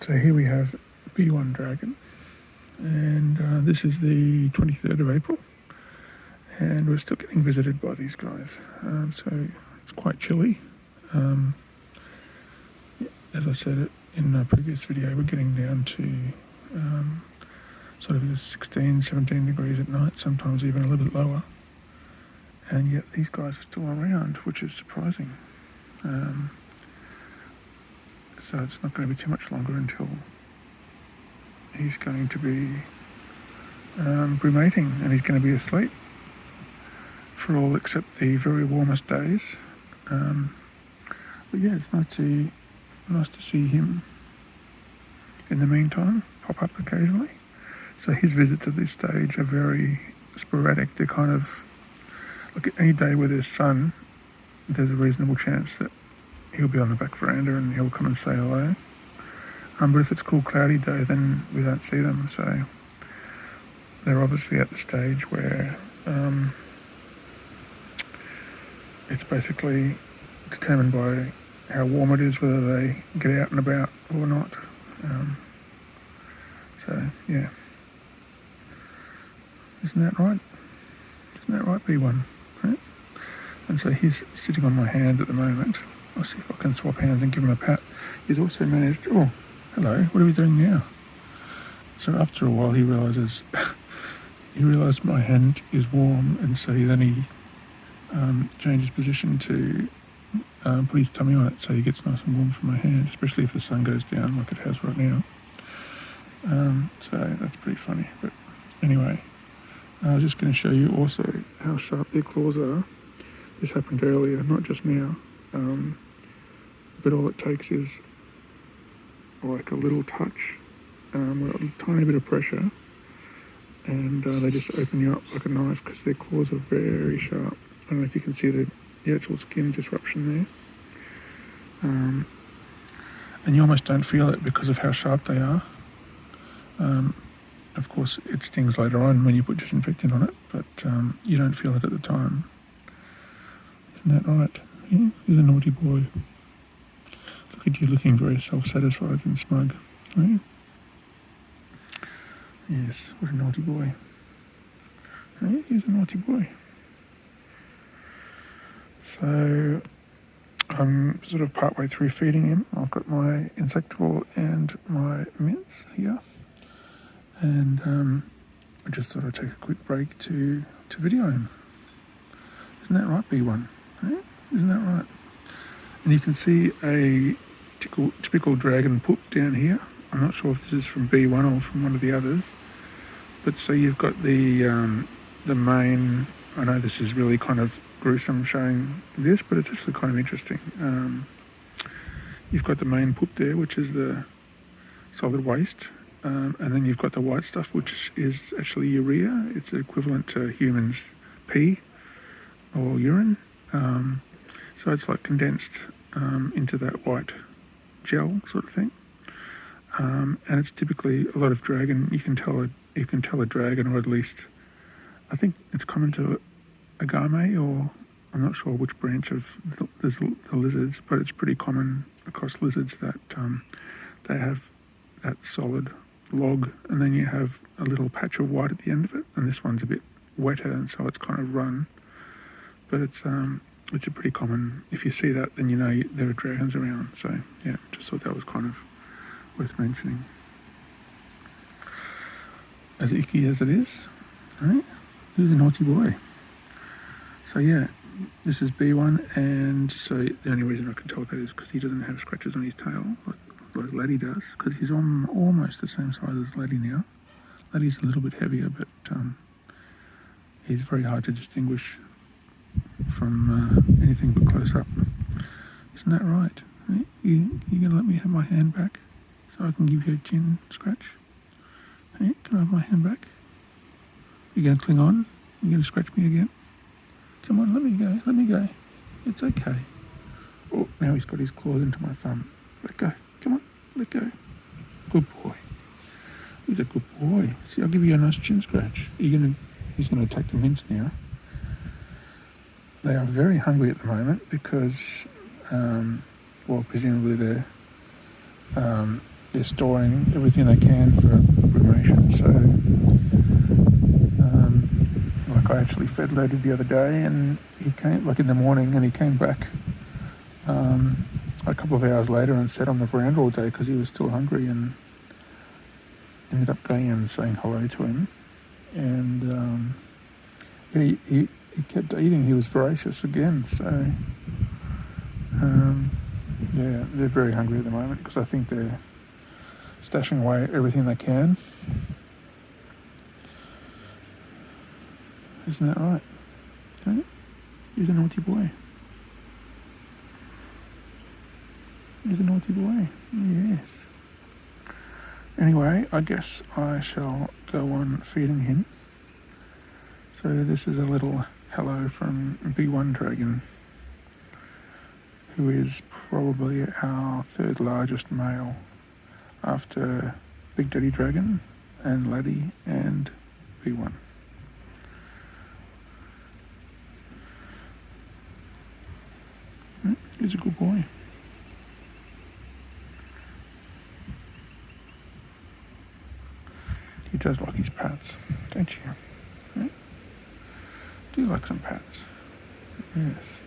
So here we have B1 dragon, and this is the 23rd of April, and we're still getting visited by these guys. So it's quite chilly. As I said in a previous video, we're getting down to sort of the 16, 17 degrees at night, sometimes even a little bit lower. And yet these guys are still around, which is surprising. So it's not going to be too much longer until he's going to be brumating, and he's going to be asleep for all except the very warmest days. But yeah, it's nice to see him in the meantime pop up occasionally. So his visits at this stage are very sporadic. They're kind of like any day where there's sun, there's a reasonable chance that he'll be on the back veranda and he'll come and say hello. But if it's a cool cloudy day, then we don't see them. So they're obviously at the stage where it's basically determined by how warm it is, whether they get out and about or not. So yeah, isn't that right? Isn't that right, B1? Right? And so he's sitting on my hand at the moment. I'll see if I can swap hands and give him a pat. He's also managed, oh, hello, what are we doing now? So after a while he realised my hand is warm, and so then he changed position to put his tummy on it so he gets nice and warm from my hand, especially if the sun goes down like it has right now. So that's pretty funny. But anyway, I was just going to show you also how sharp their claws are. This happened earlier, not just now. But all it takes is like a little touch, a tiny bit of pressure, and they just open you up like a knife because their claws are very sharp. I don't know if you can see the actual skin disruption there. And you almost don't feel it because of how sharp they are. Of course, it stings later on when you put disinfectant on it, but you don't feel it at the time. Isn't that right? Yeah, he's a naughty boy. Look at you looking very self-satisfied and smug. Right? Yes, what a naughty boy. Right? He's a naughty boy. So I'm sort of partway through feeding him. I've got my insectivore and my mints here. And I just thought I'd take a quick break to video him. Isn't that right, B1? Right? Isn't that right? And you can see a typical dragon poop down here. I'm not sure if this is from B1 or from one of the others. But so you've got the main, I know this is really kind of gruesome showing this, but it's actually kind of interesting. You've got the main poop there, which is the solid waste. And then you've got the white stuff, which is actually urea. It's equivalent to humans' pee or urine. So it's like condensed into that white gel sort of thing. And it's typically a lot of dragon. You can tell a dragon, or at least I think it's common to agame, or I'm not sure which branch of the lizards, but it's pretty common across lizards that they have that solid log, and then you have a little patch of white at the end of it, and this one's a bit wetter, and so it's kind of run. But it's a pretty common, if you see that, then you know there are dragons around. So yeah, just thought that was kind of worth mentioning. As icky as it is, right? He's a naughty boy. So yeah, this is B1, and so the only reason I can tell that is because he doesn't have scratches on his tail like Laddie does, because he's almost the same size as Laddie now. Laddie's a little bit heavier, but he's very hard to distinguish from anything but close up. Isn't that right? You gonna let me have my hand back so I can give you a chin scratch? Hey, can I have my hand back? You gonna cling on? You gonna scratch me again? Come on, let me go. It's okay. Oh, now he's got his claws into my thumb. Let go. Come on, let go. Good boy. He's a good boy. See, I'll give you a nice chin scratch. He's gonna attack the mints now. They are very hungry at the moment because, presumably they're they're storing everything they can for brumation. So, like I actually fed loaded the other day, and he came like in the morning, and he came back a couple of hours later and sat on the veranda all day because he was still hungry, and ended up going and saying hello to him. And he kept eating. He was voracious again. So yeah, they're very hungry at the moment because I think they're stashing away everything they can. Isn't that right? Okay. He's a naughty boy. He's a naughty boy. Yes. Anyway, I guess I shall go on feeding him. So this is a little hello from B1 Dragon, who is probably our third largest male after Big Daddy Dragon and Laddie and B1. He's a good boy. He does like his pats, don't you? Do you like some pats? Yes.